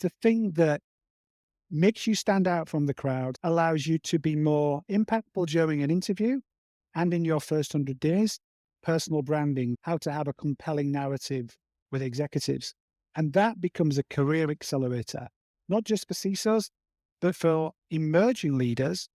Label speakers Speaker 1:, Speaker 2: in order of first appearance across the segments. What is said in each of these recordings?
Speaker 1: the thing that makes you stand out from the crowd, allows you to be more impactful during an interview and in your first 100 days. Personal branding, how to have a compelling narrative with executives. And that becomes a career accelerator, not just for CISOs, but for emerging leaders.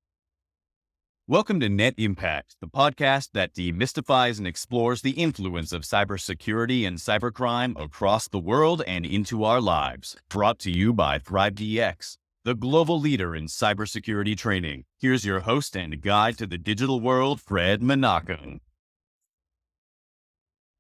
Speaker 2: Welcome to Net Impact, the podcast that demystifies and explores the influence of cybersecurity and cybercrime across the world and into our lives. Brought to you by ThriveDX, the global leader in cybersecurity training. Here's your host and guide to the digital world, Fred Menachem.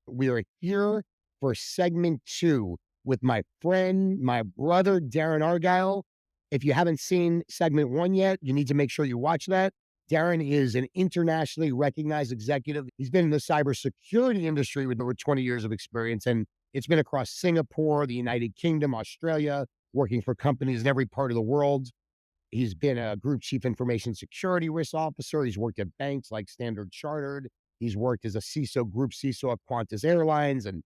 Speaker 3: We are here for segment 2 with my friend, my brother, Darren Argyle. If you haven't seen segment 1 yet, you need to make sure you watch that. Darren is an internationally recognized executive. He's been in the cybersecurity industry with over 20 years of experience, and it's been across Singapore, the United Kingdom, Australia, working for companies in every part of the world. He's been a group chief information security risk officer. He's worked at banks like Standard Chartered. He's worked as a group CISO at Qantas Airlines and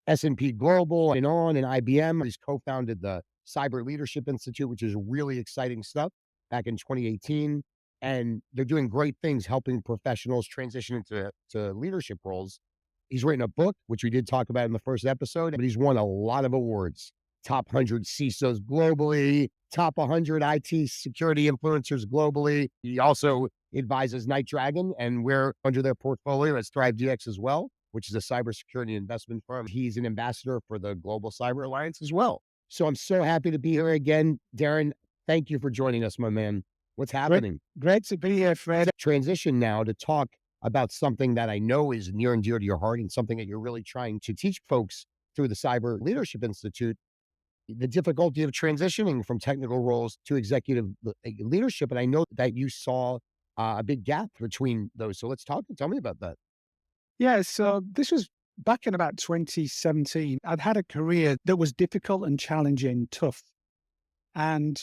Speaker 3: S&P Global and IBM. He's co-founded the Cyber Leadership Institute, which is really exciting stuff, back in 2018. And they're doing great things helping professionals transition into leadership roles. He's written a book, which we did talk about in the first episode, but he's won a lot of awards. Top 100 CISOs globally, top 100 IT security influencers globally. He also advises Night Dragon, and we're under their portfolio as ThriveDX as well, which is a cybersecurity investment firm. He's an ambassador for the Global Cyber Alliance as well. So I'm so happy to be here again. Darren, thank you for joining us, my man. What's happening?
Speaker 1: Great to be here, Fred.
Speaker 3: Transition now to talk about something that I know is near and dear to your heart and something that you're really trying to teach folks through the Cyber Leadership Institute, the difficulty of transitioning from technical roles to executive leadership. And I know that you saw a big gap between those. So tell me about that.
Speaker 1: Yeah, so this was back in about 2017. I'd had a career that was difficult and challenging, tough. And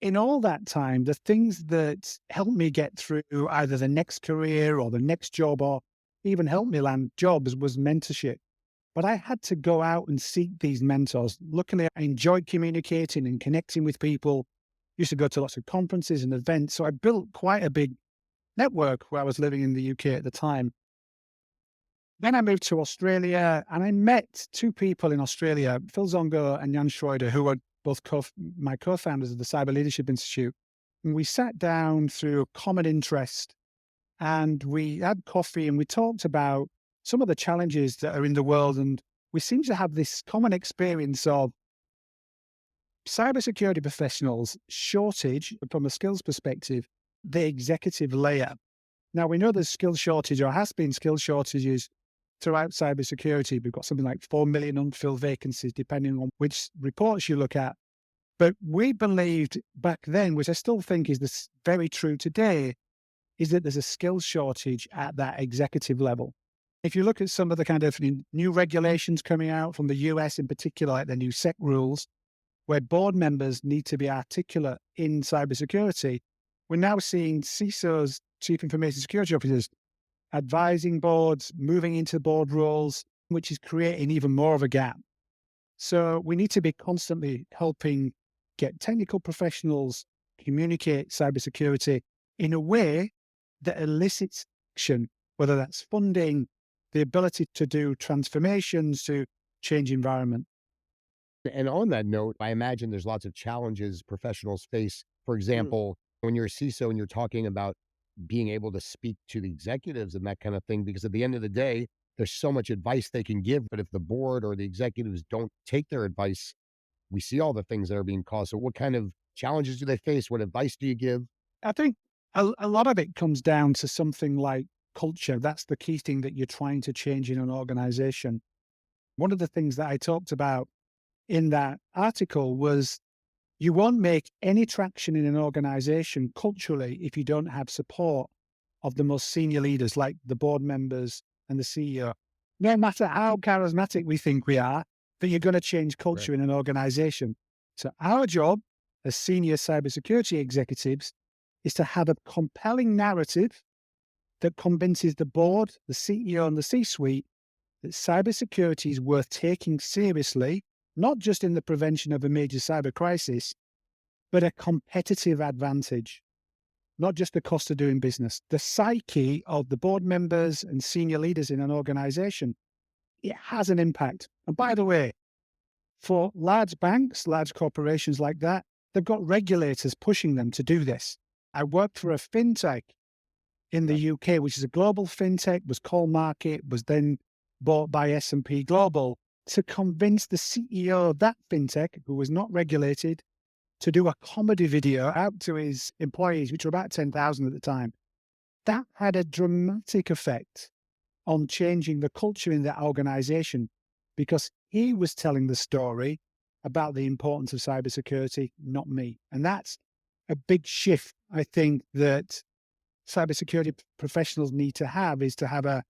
Speaker 1: in all that time, the things that helped me get through either the next career or the next job or even helped me land jobs was mentorship. But I had to go out and seek these mentors. Luckily, I enjoyed communicating and connecting with people. Used to go to lots of conferences and events. So I built quite a big network where I was living in the UK at the time. Then I moved to Australia and I met two people in Australia, Phil Zongo and Jan Schroeder, who were both my co-founders of the Cyber Leadership Institute. And we sat down through a common interest and we had coffee and we talked about some of the challenges that are in the world. And we seem to have this common experience of cybersecurity professionals shortage from a skills perspective, the executive layer. Now we know there's skill shortage or has been skill shortages throughout cybersecurity. We've got something like 4 million unfilled vacancies, depending on which reports you look at. But we believed back then, which I still think is this very true today, is that there's a skills shortage at that executive level. If you look at some of the kind of new regulations coming out from the US in particular, like the new SEC rules, where board members need to be articulate in cybersecurity, we're now seeing CISOs, Chief Information Security Officers, advising boards, moving into board roles, which is creating even more of a gap. So we need to be constantly helping get technical professionals communicate cybersecurity in a way that elicits action, whether that's funding, the ability to do transformations to change environment.
Speaker 3: And on that note, I imagine there's lots of challenges professionals face. For example, when you're a CISO and you're talking about being able to speak to the executives and that kind of thing, because at the end of the day, there's so much advice they can give. But if the board or the executives don't take their advice, we see all the things that are being caused. So what kind of challenges do they face? What advice do you give?
Speaker 1: I think a lot of it comes down to something like culture. That's the key thing that you're trying to change in an organization. One of the things that I talked about in that article was you won't make any traction in an organization culturally if you don't have support of the most senior leaders, like the board members and the CEO. No matter how charismatic we think we are, that you're going to change culture in an organization. So our job as senior cybersecurity executives is to have a compelling narrative that convinces the board, the CEO and the C-suite that cybersecurity is worth taking seriously not just in the prevention of a major cyber crisis, but a competitive advantage, not just the cost of doing business. The psyche of the board members and senior leaders in an organization, it has an impact. And by the way, for large banks, large corporations like that, they've got regulators pushing them to do this. I worked for a fintech in the UK, which is a global fintech, was Call Market, was then bought by S&P Global, to convince the CEO of that fintech, who was not regulated, to do a comedy video out to his employees, which were about 10,000 at the time. That had a dramatic effect on changing the culture in that organization, because he was telling the story about the importance of cybersecurity, not me. And that's a big shift, I think, that cybersecurity professionals need to have, is to have a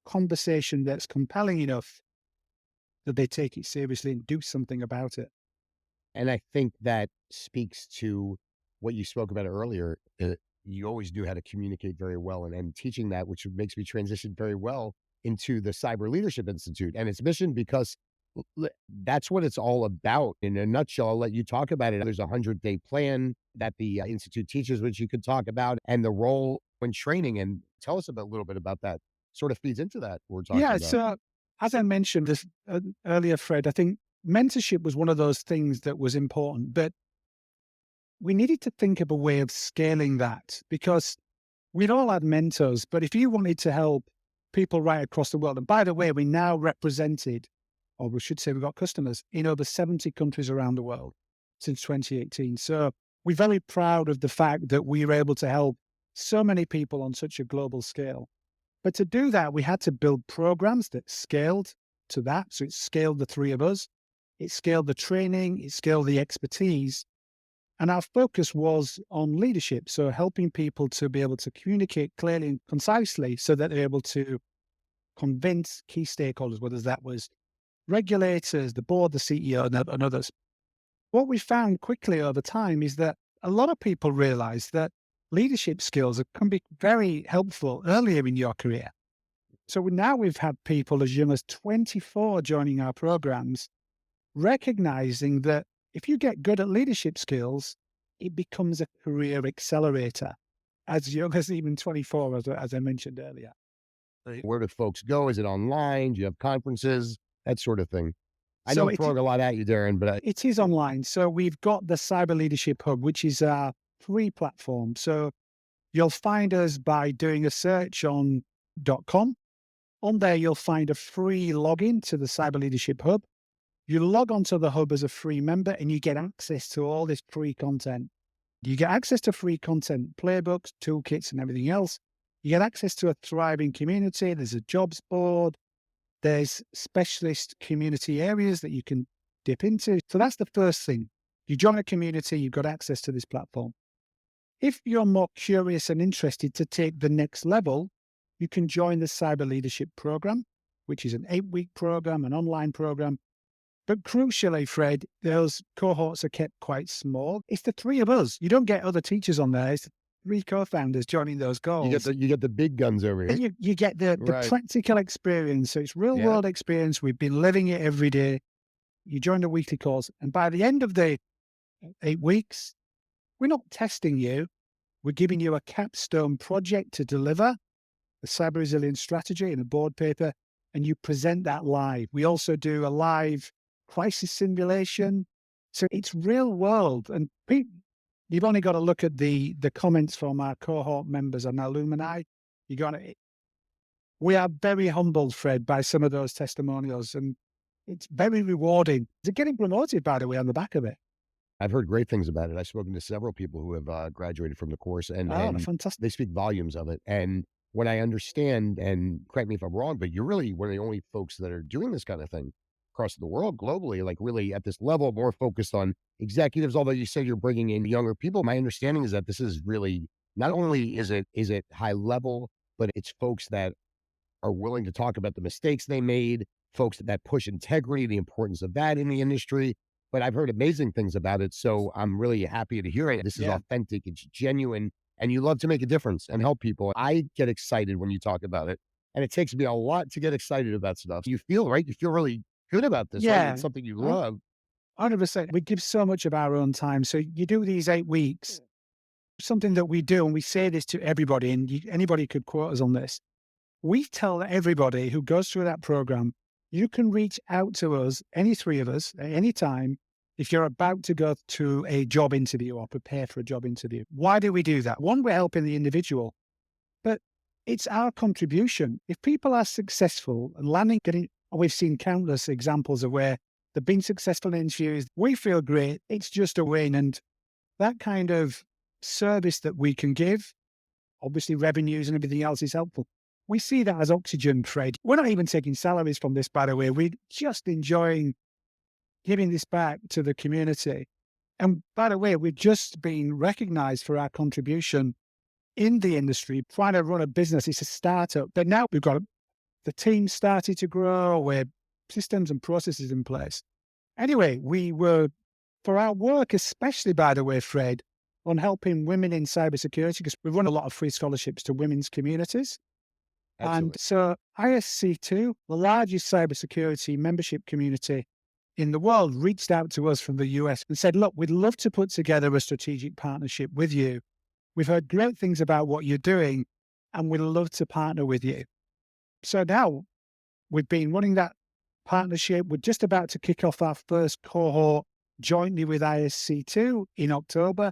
Speaker 1: conversation that's compelling enough that they take it seriously and do something about it.
Speaker 3: And I think that speaks to what you spoke about earlier. You always knew how to communicate very well, and teaching that, which makes me transition very well into the Cyber Leadership Institute and its mission, because that's what it's all about. In a nutshell, I'll let you talk about it. There's a 100-day plan that the Institute teaches, which you could talk about, and the role when training. And tell us a little bit about that. Sort of feeds into that we're talking about.
Speaker 1: So as I mentioned this earlier, Fred, I think mentorship was one of those things that was important, but we needed to think of a way of scaling that, because we'd all had mentors, but if you wanted to help people right across the world, and by the way, we now represented, or we should say we've got customers in over 70 countries around the world since 2018. So we're very proud of the fact that we were able to help so many people on such a global scale. But to do that, we had to build programs that scaled to that. So it scaled the three of us, it scaled the training, it scaled the expertise. And our focus was on leadership. So helping people to be able to communicate clearly and concisely so that they're able to convince key stakeholders, whether that was regulators, the board, the CEO, and others. What we found quickly over time is that a lot of people realize that leadership skills can be very helpful earlier in your career. So now we've had people as young as 24 joining our programs, recognizing that if you get good at leadership skills, it becomes a career accelerator as young as even 24, as I mentioned earlier.
Speaker 3: Where do folks go? Is it online? Do you have conferences? That sort of thing. I
Speaker 1: So
Speaker 3: know I'm throwing a lot at you, Darren, but
Speaker 1: it is online. So we've got the Cyber Leadership Hub, which is our free platform. So you'll find us by doing a search on .com. On there, you'll find a free login to the Cyber Leadership Hub. You log onto the hub as a free member and you get access to all this free content. You get access to free content, playbooks, toolkits, and everything else. You get access to a thriving community. There's a jobs board. There's specialist community areas that you can dip into. So that's the first thing. You join a community, you've got access to this platform. If you're more curious and interested to take the next level, you can join the Cyber Leadership Program, which is an 8-week program, an online program. But crucially, Fred, those cohorts are kept quite small. It's the three of us. You don't get other teachers on there. It's the three co-founders joining those goals.
Speaker 3: you get the big guns over here.
Speaker 1: And you get the
Speaker 3: Right.
Speaker 1: practical experience. So it's real world experience. We've been living it every day. You join the weekly course. And by the end of the 8 weeks, we're not testing you. We're giving you a capstone project to deliver, a cyber resilience strategy and a board paper, and you present that live. We also do a live crisis simulation. So it's real world. And you've only got to look at the comments from our cohort members and alumni. We are very humbled, Fred, by some of those testimonials, and it's very rewarding. They're getting promoted, by the way, on the back of it.
Speaker 3: I've heard great things about it. I've spoken to several people who have graduated from the course, and
Speaker 1: Fantastic.
Speaker 3: they speak volumes of it. And what I understand, and correct me if I'm wrong, but you're really one of the only folks that are doing this kind of thing across the world, globally, like really at this level, more focused on executives. Although you say you're bringing in younger people, my understanding is that this is really, not only is it high level, but it's folks that are willing to talk about the mistakes they made, folks that push integrity, the importance of that in the industry. But I've heard amazing things about it. So I'm really happy to hear it. This is authentic, it's genuine, and you love to make a difference and help people. I get excited when you talk about it. And it takes me a lot to get excited about stuff. You feel, right? You feel really good about this, right? It's something you love.
Speaker 1: 100%. We give so much of our own time. So you do these 8 weeks, something that we do, and we say this to everybody, and anybody could quote us on this. We tell everybody who goes through that program, you can reach out to us, any three of us, at any time, if you're about to go to a job interview or prepare for a job interview. Why do we do that? One, we're helping the individual, but it's our contribution. If people are successful and landing, we've seen countless examples of where they've been successful in interviews. We feel great. It's just a win. And that kind of service that we can give, obviously revenues and everything else is helpful. We see that as oxygen, Fred. We're not even taking salaries from this, by the way. We're just enjoying giving this back to the community. And by the way, we've just been recognized for our contribution in the industry, trying to run a business. It's a startup, but now we've got the team started to grow with systems and processes in place. Anyway, we were, for our work, especially, by the way, Fred, on helping women in cybersecurity, because we run a lot of free scholarships to women's communities.
Speaker 3: Absolutely.
Speaker 1: And so ISC2, the largest cybersecurity membership community in the world, reached out to us from the US and said, look, we'd love to put together a strategic partnership with you. We've heard great things about what you're doing, and we'd love to partner with you. So now we've been running that partnership. We're just about to kick off our first cohort jointly with ISC2 in October.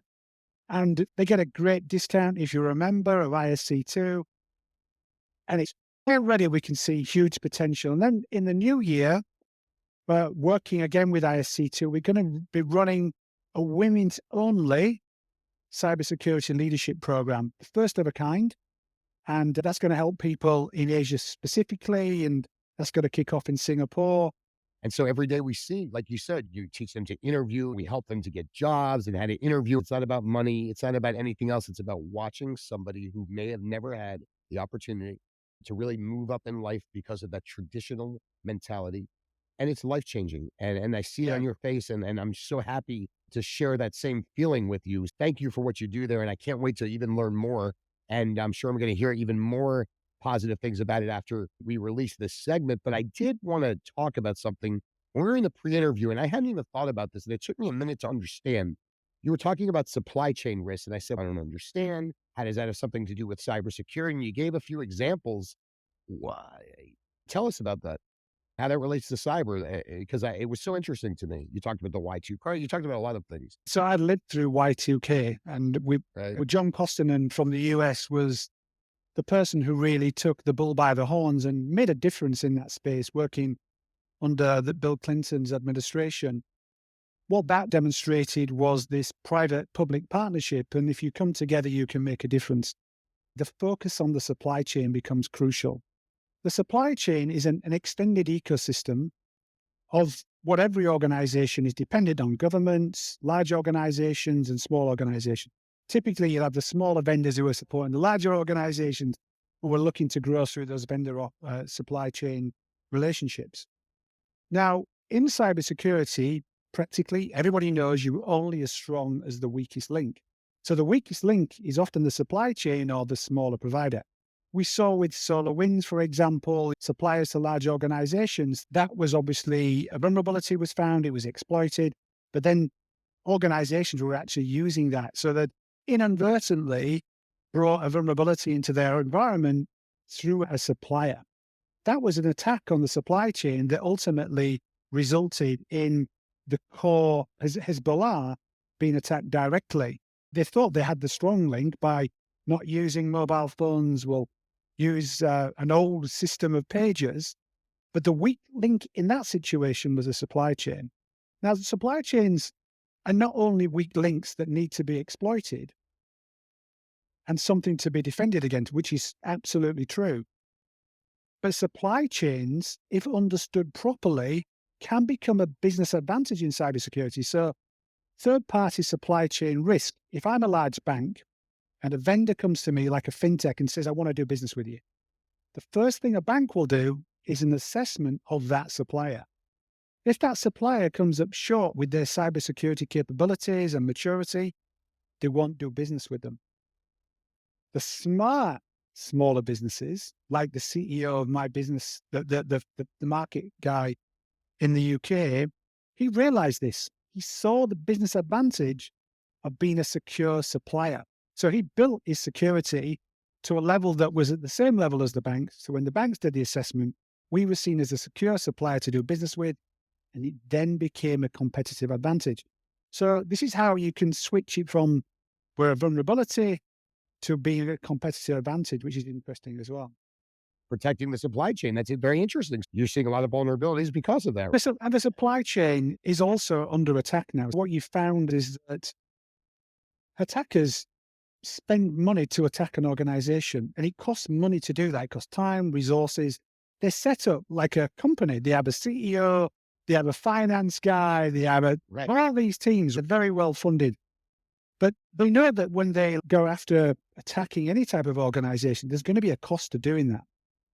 Speaker 1: And they get a great discount if you're a member of ISC2. And it's already, we can see huge potential. And then in the new year, we're working again with ISC2. We're going to be running a women's only cybersecurity leadership program, the first of a kind. And that's going to help people in Asia specifically. And that's going to kick off in Singapore.
Speaker 3: And so every day we see, like you said, you teach them to interview, we help them to get jobs and how to interview. It's not about money. It's not about anything else. It's about watching somebody who may have never had the opportunity to really move up in life because of that traditional mentality. And it's life-changing. And I see it on your face, and I'm so happy to share that same feeling with you. Thank you for what you do there. And I can't wait to even learn more. And I'm sure I'm going to hear even more positive things about it after we release this segment. But I did want to talk about something. When we were in the pre-interview, and I hadn't even thought about this, and it took me a minute to understand. You were talking about supply chain risks, and I said, I don't understand. How does that have something to do with cybersecurity? And you gave a few examples. Why? Tell us about that, how that relates to cyber, because it was so interesting to me. You talked about the Y2 car. You talked about a lot of things.
Speaker 1: So I lived through Y2K, and with John Costigan from the US was the person who really took the bull by the horns and made a difference in that space, working under Bill Clinton's administration. What that demonstrated was this private-public partnership, and if you come together, you can make a difference. The focus on the supply chain becomes crucial. The supply chain is an extended ecosystem of what every organization is dependent on: governments, large organizations, and small organizations. Typically, you'll have the smaller vendors who are supporting the larger organizations who are looking to grow through those vendor supply chain relationships. Now, in cybersecurity, practically everybody knows you're only as strong as the weakest link. So the weakest link is often the supply chain or the smaller provider. We saw with SolarWinds, for example, suppliers to large organizations, that was obviously a vulnerability was found, it was exploited, but then organizations were actually using that so that inadvertently brought a vulnerability into their environment through a supplier. That was an attack on the supply chain that ultimately resulted in the core Hezbollah being attacked directly. They thought they had the strong link by not using mobile phones, will use an old system of pages, but the weak link in that situation was a supply chain. Now, the supply chains are not only weak links that need to be exploited and something to be defended against, which is absolutely true, but supply chains, if understood properly, can become a business advantage in cybersecurity. So third-party supply chain risk, if I'm a large bank and a vendor comes to me like a fintech and says, I want to do business with you, the first thing a bank will do is an assessment of that supplier. If that supplier comes up short with their cybersecurity capabilities and maturity, they won't do business with them. The smart smaller businesses, like the CEO of my business, the market guy in the UK, he realized this. he saw the business advantage of being a secure supplier. So he built his security to a level that was at the same level as the banks. So when the banks did the assessment, we were seen as a secure supplier to do business with, and it then became a competitive advantage. So this is how you can switch it from where a vulnerability to being a competitive advantage, which is interesting as well.
Speaker 3: Protecting the supply chain. That's very interesting. You're seeing a lot of vulnerabilities because of that.
Speaker 1: And the supply chain is also under attack now. What you found is that attackers spend money to attack an organization, and it costs money to do that. It costs time, resources. They're set up like a company. They have a CEO, they have a finance guy, they have all these teams are very well funded. But they know that when they go after attacking any type of organization, there's going to be a cost to doing that.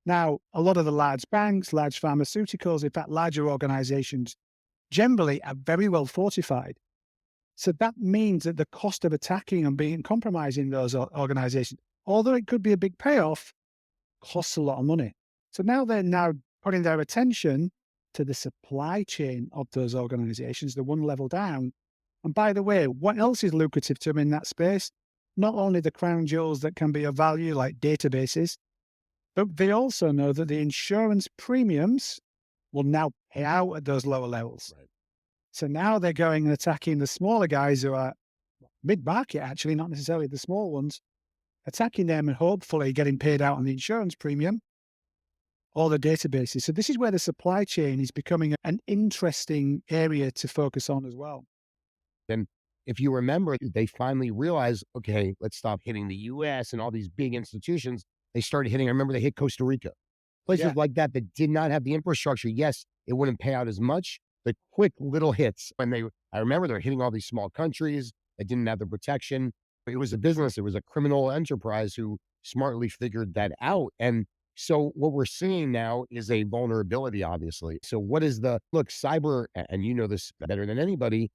Speaker 1: Now, a lot of the large banks, large pharmaceuticals, in fact, larger organizations generally are very well fortified. So that means that the cost of attacking and being compromising those organizations, although it could be a big payoff, costs a lot of money. So now they're putting their attention to the supply chain of those organizations, the one level down. And by the way, what else is lucrative to them in that space? Not only the crown jewels that can be of value, like databases, but they also know that the insurance premiums will now pay out at those lower levels.
Speaker 3: Right.
Speaker 1: So now they're going and attacking the smaller guys who are mid-market, actually, not necessarily the small ones, attacking them and hopefully getting paid out on the insurance premium or the databases. So this is where the supply chain is becoming an interesting area to focus on as well.
Speaker 3: And if you remember, they finally realized, okay, let's stop hitting the US and all these big institutions. They started hitting, I remember they hit Costa Rica, places like that did not have the infrastructure. Yes, it wouldn't pay out as much, but quick little hits. I remember they're hitting all these small countries that didn't have the protection. It was a business, it was a criminal enterprise who smartly figured that out. And so what we're seeing now is a vulnerability, obviously. So what is cyber, and you know this better than anybody,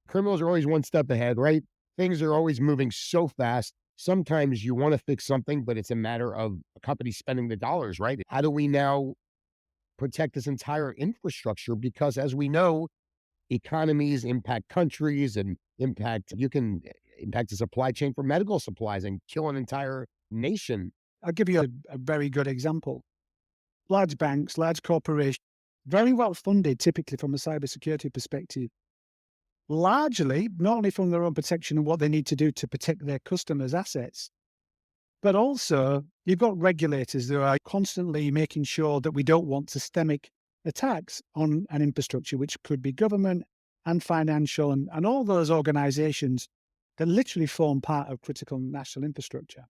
Speaker 3: criminals are always one step ahead, right? Things are always moving so fast. Sometimes you want to fix something, but it's a matter of a company spending the dollars, right? How do we now protect this entire infrastructure? Because as we know, economies impact countries and you can impact the supply chain for medical supplies and kill an entire nation.
Speaker 1: I'll give you a very good example. Large banks, large corporations, very well funded, typically from a cybersecurity perspective, largely not only from their own protection and what they need to do to protect their customers' assets, but also you've got regulators that are constantly making sure that we don't want systemic attacks on an infrastructure, which could be government and financial and all those organizations that literally form part of critical national infrastructure.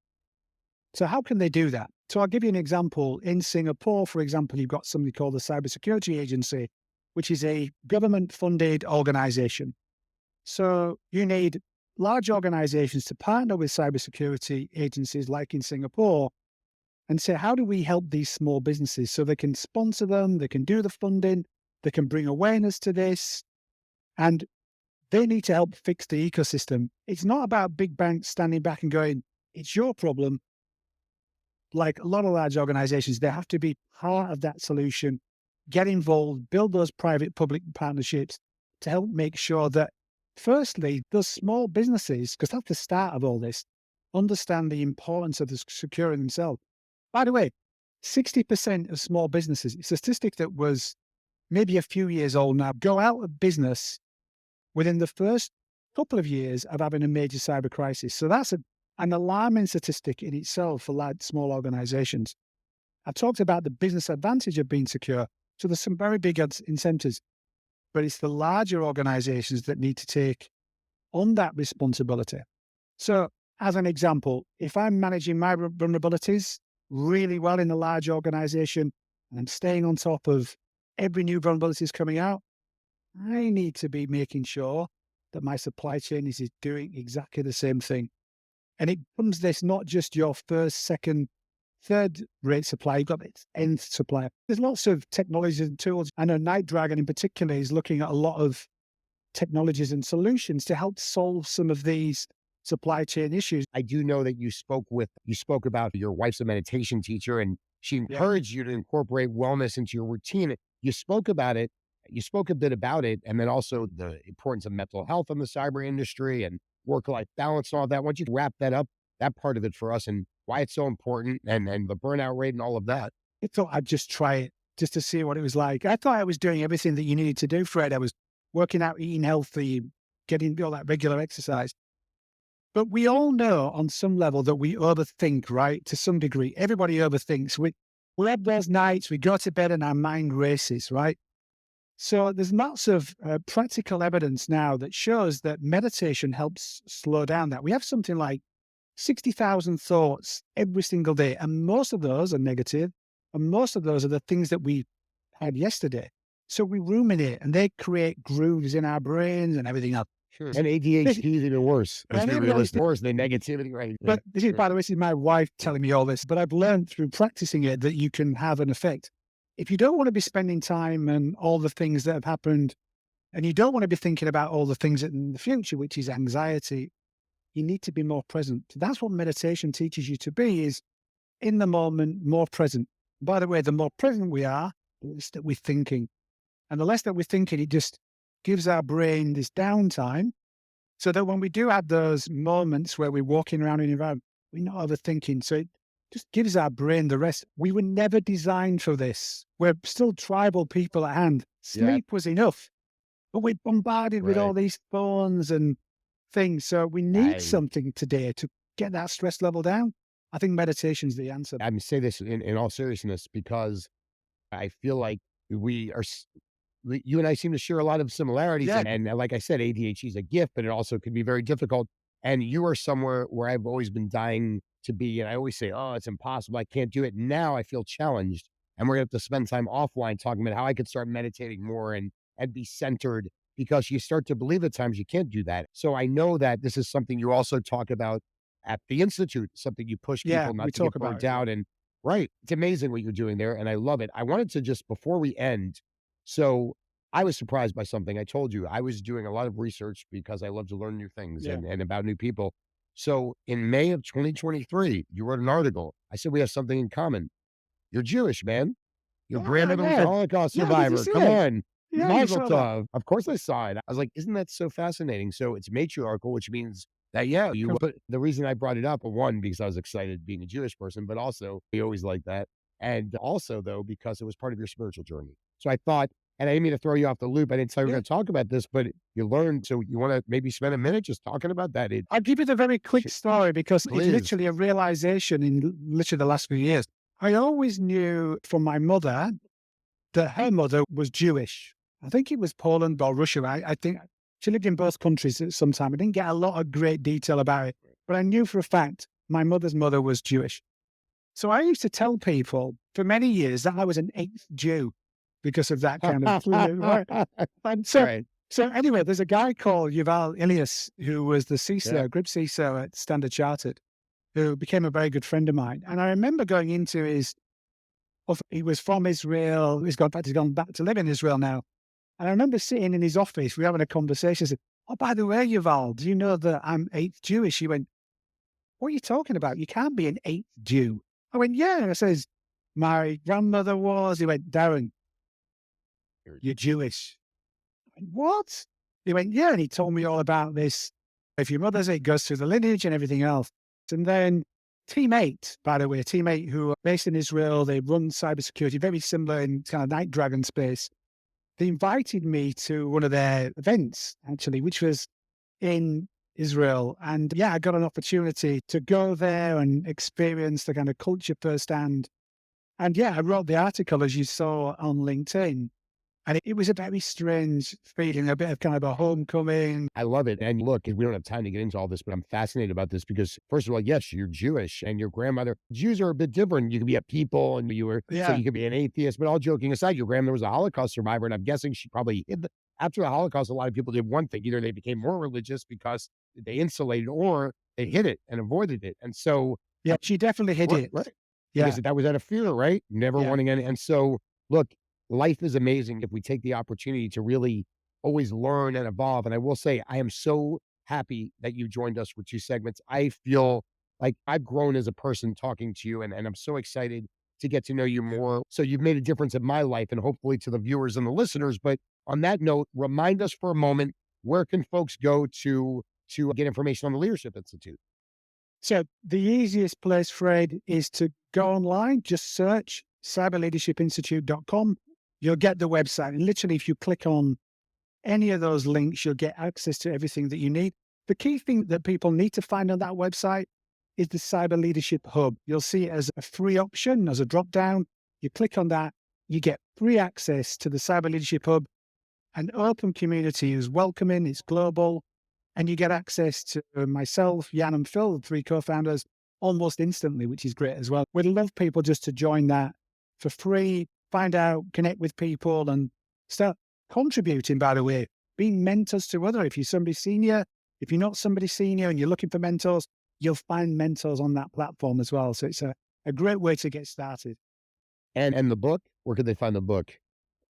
Speaker 1: So how can they do that? So I'll give you an example. In Singapore, for example, you've got something called the Cybersecurity Agency, which is a government-funded organization. So you need large organizations to partner with cybersecurity agencies like in Singapore and say, how do we help these small businesses so they can sponsor them, they can do the funding, they can bring awareness to this, and they need to help fix the ecosystem. It's not about big banks standing back and going, it's your problem. Like a lot of large organizations, they have to be part of that solution, get involved, build those private-public partnerships to help make sure that, firstly, those small businesses, because that's the start of all this, understand the importance of securing themselves. By the way, 60% of small businesses, it's a statistic that was maybe a few years old now, go out of business within the first couple of years of having a major cyber crisis. So that's an alarming statistic in itself for large, small organizations. I've talked about the business advantage of being secure. So there's some very big incentives, but it's the larger organizations that need to take on that responsibility. So as an example, if I'm managing my vulnerabilities really well in a large organization and I'm staying on top of every new vulnerability coming out, I need to be making sure that my supply chain is doing exactly the same thing. And it becomes this not just your first, second, third rate supply, you've got its end supplier. There's lots of technologies and tools. I know Night Dragon in particular is looking at a lot of technologies and solutions to help solve some of these supply chain issues.
Speaker 3: I do know that you spoke about your wife's a meditation teacher and she encouraged you to incorporate wellness into your routine. You spoke about it You spoke a bit about it, and then also the importance of mental health in the cyber industry and work-life balance and all that. Why don't you wrap that up, that part of it for us, and why it's so important, and the burnout rate and all of that?
Speaker 1: I thought I'd just try it just to see what it was like. I thought I was doing everything that you needed to do, Fred. I was working out, eating healthy, getting all that regular exercise. But we all know on some level that we overthink, right? To some degree, everybody overthinks. We have those nights, we go to bed and our mind races, right? So there's lots of practical evidence now that shows that meditation helps slow down that. We have something like 60,000 thoughts every single day, and most of those are negative, and most of those are the things that we had yesterday. So we ruminate, and they create grooves in our brains and everything else.
Speaker 3: Sure. And ADHD is even worse. Let's be
Speaker 1: And
Speaker 3: realistic. Worse than negativity, right?
Speaker 1: But this is, by the way, this is my wife telling me all this, but I've learned through practicing it that you can have an effect. If you don't want to be spending time and all the things that have happened, and you don't want to be thinking about all the things in the future, which is anxiety, you need to be more present. That's what meditation teaches you to be, is in the moment, more present. By the way, the more present we are, the less that we're thinking. And the less that we're thinking, it just gives our brain this downtime so that when we do have those moments where we're walking around in an environment, we're not overthinking. So it just gives our brain the rest. We were never designed for this. We're still tribal people at hand. Sleep was enough, but we're bombarded with all these phones and things. So we need something today to get that stress level down. I think meditation's the answer.
Speaker 3: I'm say this in all seriousness because I feel like we are, you and I seem to share a lot of similarities.
Speaker 1: Yeah.
Speaker 3: And like I said, ADHD is a gift, but it also can be very difficult. And you are somewhere where I've always been dying to be. And I always say, oh, it's impossible. I can't do it. Now I feel challenged. And we're going to have to spend time offline talking about how I could start meditating more and be centered, because you start to believe at times you can't do that. So I know that this is something you also talk about at the Institute, something you push people not to get burnt out. And it's amazing what you're doing there. And I love it. I wanted to just, before we end, so I was surprised by something. I told you I was doing a lot of research because I love to learn new things and about new people. So in May of 2023, you wrote an article. I said, we have something in common. You're Jewish, man. Your grandmother was a Holocaust survivor. Come on. Mazel tov. Of course I saw it. I was like, isn't that so fascinating? So it's matriarchal, which means that, but the reason I brought it up, one, because I was excited being a Jewish person, but also we always like that. And also though, because it was part of your spiritual journey. So I thought, and I didn't mean to throw you off the loop. I didn't tell you we were going to talk about this, but you learned. So you want to maybe spend a minute just talking about that?
Speaker 1: I'll give you the very quick story because it's literally a realization in literally the last few years. I always knew from my mother that her mother was Jewish. I think it was Poland or Russia. I think she lived in both countries at some time. I didn't get a lot of great detail about it, but I knew for a fact my mother's mother was Jewish. So I used to tell people for many years that I was an eighth Jew because of that kind of And so anyway, there's a guy called Yuval Elias who was the CISO, Group CISO at Standard Chartered, who became a very good friend of mine. And I remember going into he was from Israel. He's gone back to live in Israel now. And I remember sitting in his office, we were having a conversation. I said, oh, by the way, Yuval, do you know that I'm eighth Jewish? He went, what are you talking about? You can't be an eighth Jew. I went, yeah. And I says, my grandmother was. He went, Darren, you're Jewish. I went, what? He went, yeah. And he told me all about this. If your mother's, it goes through the lineage and everything else. And then Team 8, by the way, Team 8, who are based in Israel, they run cybersecurity, very similar in kind of Night Dragon space. They invited me to one of their events, actually, which was in Israel. And I got an opportunity to go there and experience the kind of culture firsthand. And I wrote the article, as you saw on LinkedIn. And it was a very strange feeling, a bit of kind of a homecoming.
Speaker 3: I love it. And look, we don't have time to get into all this, but I'm fascinated about this because, first of all, yes, you're Jewish and your grandmother. Jews are a bit different. You can be a people and so you could be an atheist, but all joking aside, your grandmother was a Holocaust survivor. And I'm guessing she probably, after the Holocaust, a lot of people did one thing. Either they became more religious because they insulated or they hid it and avoided it. And so.
Speaker 1: Yeah, she definitely hid it.
Speaker 3: Right. Yeah. Because that was out of fear, right? Never wanting any. And so, look, life is amazing if we take the opportunity to really always learn and evolve. And I will say, I am so happy that you joined us for 2 segments. I feel like I've grown as a person talking to you, and I'm so excited to get to know you more. So you've made a difference in my life and hopefully to the viewers and the listeners. But On that note, remind us for a moment, where can folks go to get information on the Leadership Institute?
Speaker 1: So the easiest place, Fred, is to go online, just search cyberleadershipinstitute.com. You'll get the website. And literally, if you click on any of those links, you'll get access to everything that you need. The key thing that people need to find on that website is the Cyber Leadership Hub. You'll see it as a free option, as a drop down. You click on that, you get free access to the Cyber Leadership Hub, an open community who's welcoming, it's global, and you get access to myself, Jan and Phil, the three co-founders, almost instantly, which is great as well. We'd love people just to join that for free, find out, connect with people, and start contributing, by the way, being mentors to others. If you're somebody senior, if you're not somebody senior and you're looking for mentors, you'll find mentors on that platform as well. So it's a great way to get started.
Speaker 3: And the book, where could they find the book?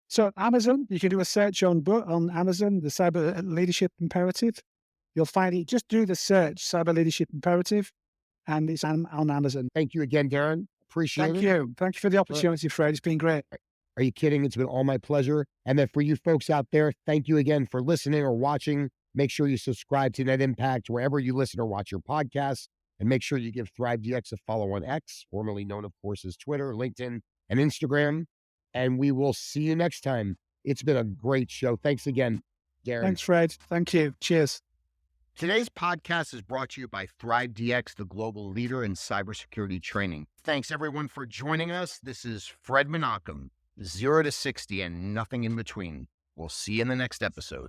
Speaker 1: So Amazon, you can do a search on Amazon, the Cyber Leadership Imperative. You'll find it. Just do the search, Cyber Leadership Imperative, and it's on Amazon.
Speaker 3: Thank you again, Darren. Appreciate it.
Speaker 1: Thank you. Thank you for the opportunity, Fred. It's been great.
Speaker 3: Are you kidding? It's been all my pleasure. And then for you folks out there, thank you again for listening or watching. Make sure you subscribe to Net Impact wherever you listen or watch your podcasts. And make sure you give ThriveDX a follow on X, formerly known, of course, as Twitter, LinkedIn, and Instagram. And we will see you next time. It's been a great show. Thanks again, Darren.
Speaker 1: Thanks, Fred. Thank you. Cheers.
Speaker 3: Today's podcast is brought to you by ThriveDX, the global leader in cybersecurity training. Thanks, everyone, for joining us. This is Fred Menachem, 0 to 60 and nothing in between. We'll see you in the next episode.